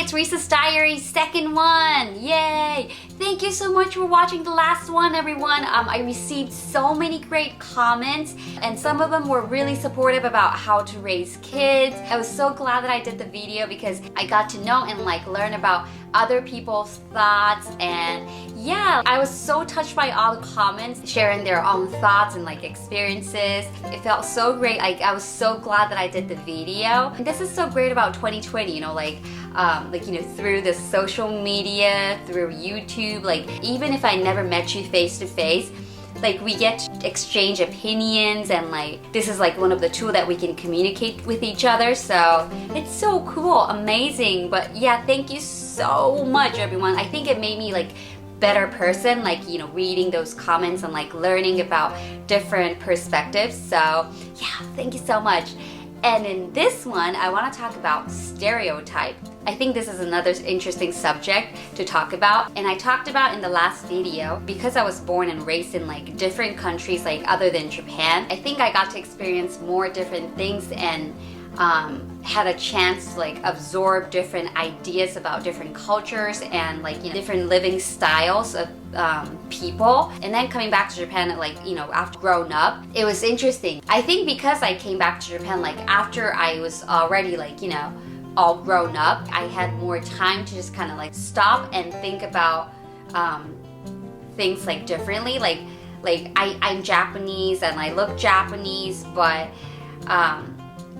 it's Risa's Diary, second one! Yay! Thank you so much for watching the last one, everyone. I received so many great comments, and some of them were really supportive about how to raise kids. I was so glad that I did the video because I got to know and learn about other people's thoughts, and yeah, I was so touched by all the comments sharing their own thoughts and experiences. It felt so great. I was so glad that I did the video. And this is so great about 2020, through the social media, through YouTube, even if I never met you face to face, we get to exchange opinions, and this is one of the tools that we can communicate with each other. So it's so cool, amazing. But yeah, thank you so much, everyone. I think it made me better person, reading those comments and learning about different perspectives. So yeah, thank you so much. And in this one, I want to talk about stereotype. I think this is another interesting subject to talk about. And I talked about in the last video, because I was born and raised in different countries other than Japan, I think I got to experience more different things and had a chance to absorb different ideas about different cultures and different living styles of people. And then coming back to Japan after growing up, it was interesting. I think because I came back to Japan after I was already all grown up, I had more time to just kind of stop and think about things differently. I'm Japanese and I look Japanese, but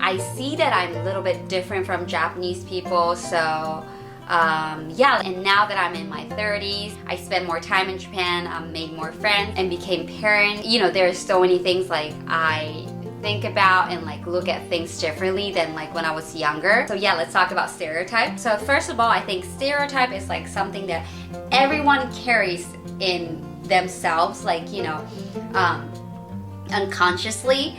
I see that I'm a little bit different from Japanese people. So yeah, and now that I'm in my 30s, I spent more time in Japan, made more friends, and became parent. There's so many things I think about and look at things differently than when I was younger. So yeah, let's talk about stereotype. So first of all, I think stereotype is something that everyone carries in themselves, unconsciously,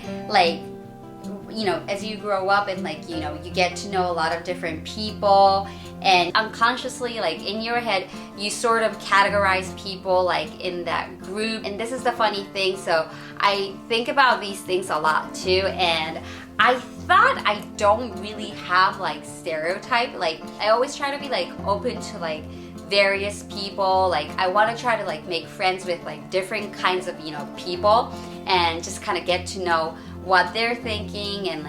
as you grow up and you get to know a lot of different people, and unconsciously in your head you sort of categorize people in that group. And this is the funny thing, so I think about these things a lot too, and I thought I don't really have stereotype. I always try to be open to various people. I want to try to make friends with different kinds of people, and just kind of get to know what they're thinking, and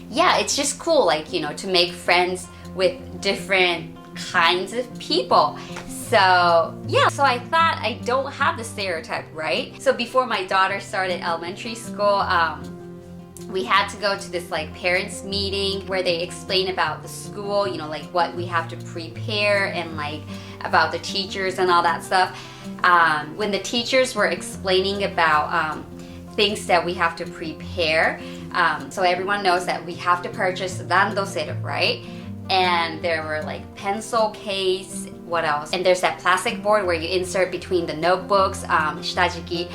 yeah, it's just cool to make friends with different kinds of people. So yeah, so I thought I don't have the stereotype, right? So before my daughter started elementary school, we had to go to this parents meeting where they explain about the school, what we have to prepare, and about the teachers and all that stuff. When the teachers were explaining about things that we have to prepare, so everyone knows that we have to purchase randoseru, right? And there were pencil case, what else? And there's that plastic board where you insert between the notebooks, shitajiki,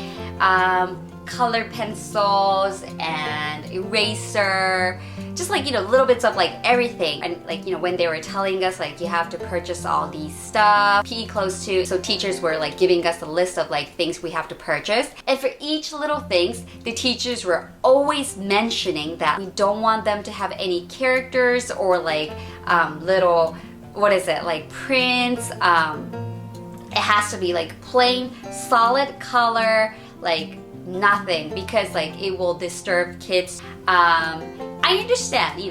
color pencils and eraser, just little bits of everything. And when they were telling us you have to purchase all these stuff, PE clothes too, so teachers were giving us a list of things we have to purchase. And for each little things, the teachers were always mentioning that we don't want them to have any characters or little, what is it, prints. It has to be plain solid color, nothing, because it will disturb kids. I understand,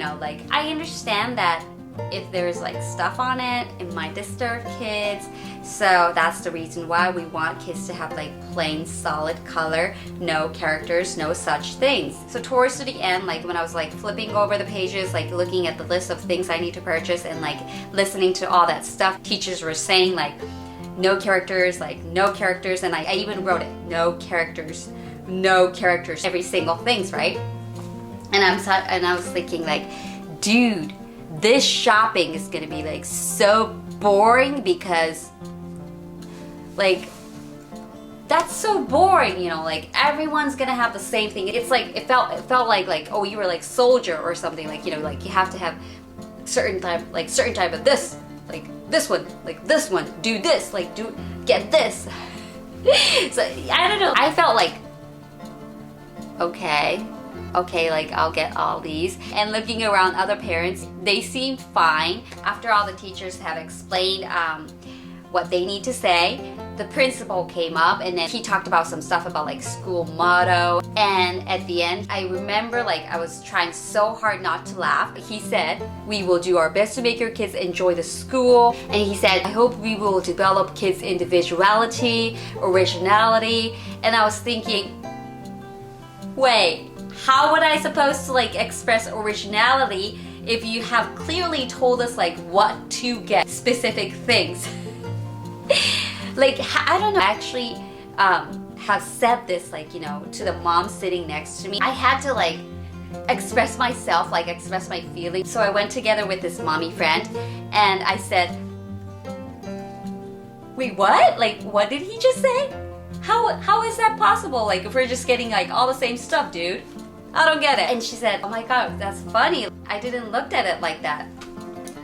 I understand that if there's stuff on it, it might disturb kids. So that's the reason why we want kids to have plain solid color, no characters, no such things. So towards the end, when I was flipping over the pages, looking at the list of things I need to purchase, and listening to all that stuff, teachers were saying no characters, no characters, and I even wrote it, no characters, every single things, right? And I was thinking dude, this shopping is gonna be so boring, because that's so boring, everyone's gonna have the same thing. It's it felt like oh, you were soldier or something, you have to have certain type of this, this one, do this, get this. So I don't know, I felt okay, okay, like I'll get all these. And looking around other parents, they seemed fine. After all the teachers have explained what they need to say, the principal came up and then he talked about some stuff about like school motto. And at the end, I remember like I was trying so hard not to laugh. He said, we will do our best to make your kids enjoy the school. And he said, I hope we will develop kids' individuality, originality. And I was thinking, wait, how would I supposed to like express originality if you have clearly told us like what to get specific things? Like, I don't know, I actually have said this like, you know, to the mom sitting next to me. I had to like express myself, like express my feelings. So I went together with this mommy friend and I said, wait, what? Like, what did he just say? How is that possible? Like, if we're just getting like all the same stuff, dude. I don't get it. And she said, oh my god, that's funny. I didn't look at it like that.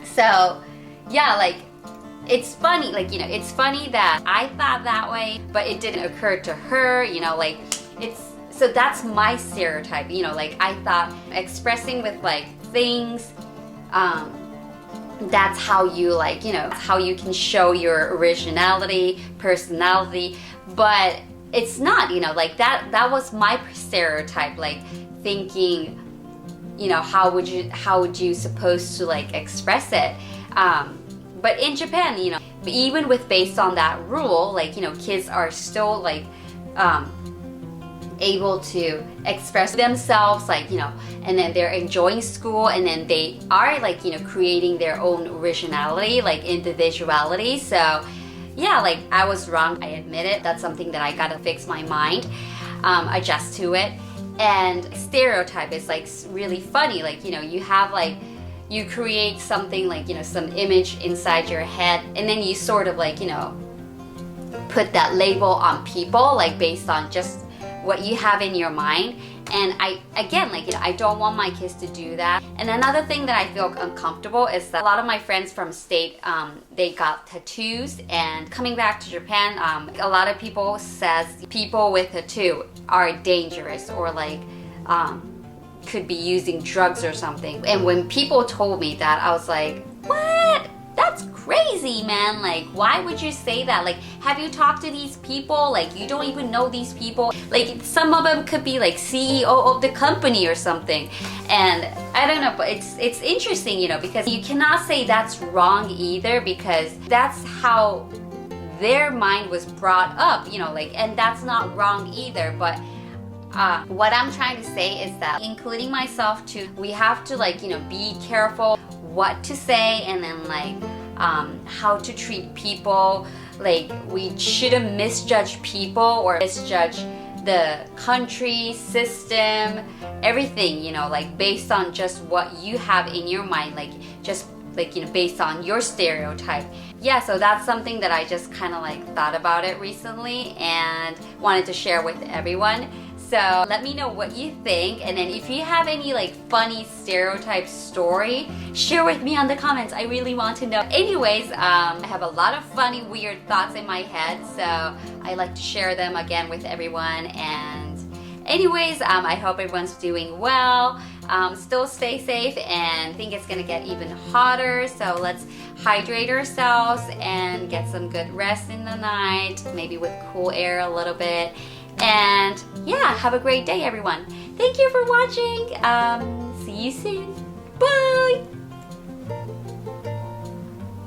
So, yeah, like, it's funny, like, you know, it's funny that I thought that way, but it didn't occur to her, you know, like, so that's my stereotype, you know, like, I thought expressing with, like, things, that's how you, like, you know, how you can show your originality, personality, but it's not, you know, like, that was my stereotype, like, thinking, you know, how would you supposed to, like, express it, but in Japan, you know, even with based on that rule, like, you know, kids are still like able to express themselves, like, you know, and then they're enjoying school and then they are like, you know, creating their own originality, like individuality. So yeah, like I was wrong, I admit it. That's something that I gotta fix my mind, adjust to it. And stereotype is like really funny, like, you know, you have like, you create something like, you know, some image inside your head and then you sort of like, you know, put that label on people like based on just what you have in your mind. And again, like, you know, I don't want my kids to do that. And another thing that I feel uncomfortable is that a lot of my friends from state, they got tattoos, and coming back to Japan, a lot of people says people with tattoo are dangerous or like, could be using drugs or something. And when people told me that, I was like, what? That's crazy, man. Like, why would you say that? Like, have you talked to these people? Like, you don't even know these people. Like, some of them could be like CEO of the company or something. And I don't know, but it's interesting, you know, because you cannot say that's wrong either, because that's how their mind was brought up, you know, like, and that's not wrong either. But what I'm trying to say is that, including myself too, we have to like, you know, be careful what to say and then like how to treat people. Like, we shouldn't misjudge people or misjudge the country, system, everything, you know, like based on just what you have in your mind, like just like, you know, based on your stereotype. Yeah, so that's something that I just kind of like thought about it recently and wanted to share with everyone. So let me know what you think, and then if you have any like funny stereotype story, share with me on the comments. I really want to know. Anyways, I have a lot of funny, weird thoughts in my head, so I like to share them again with everyone. And anyways, I hope everyone's doing well. Still stay safe, and I think it's gonna get even hotter, so let's hydrate ourselves and get some good rest in the night, maybe with cool air a little bit. And yeah, have a great day, everyone. Thank you for watching. See you soon. Bye.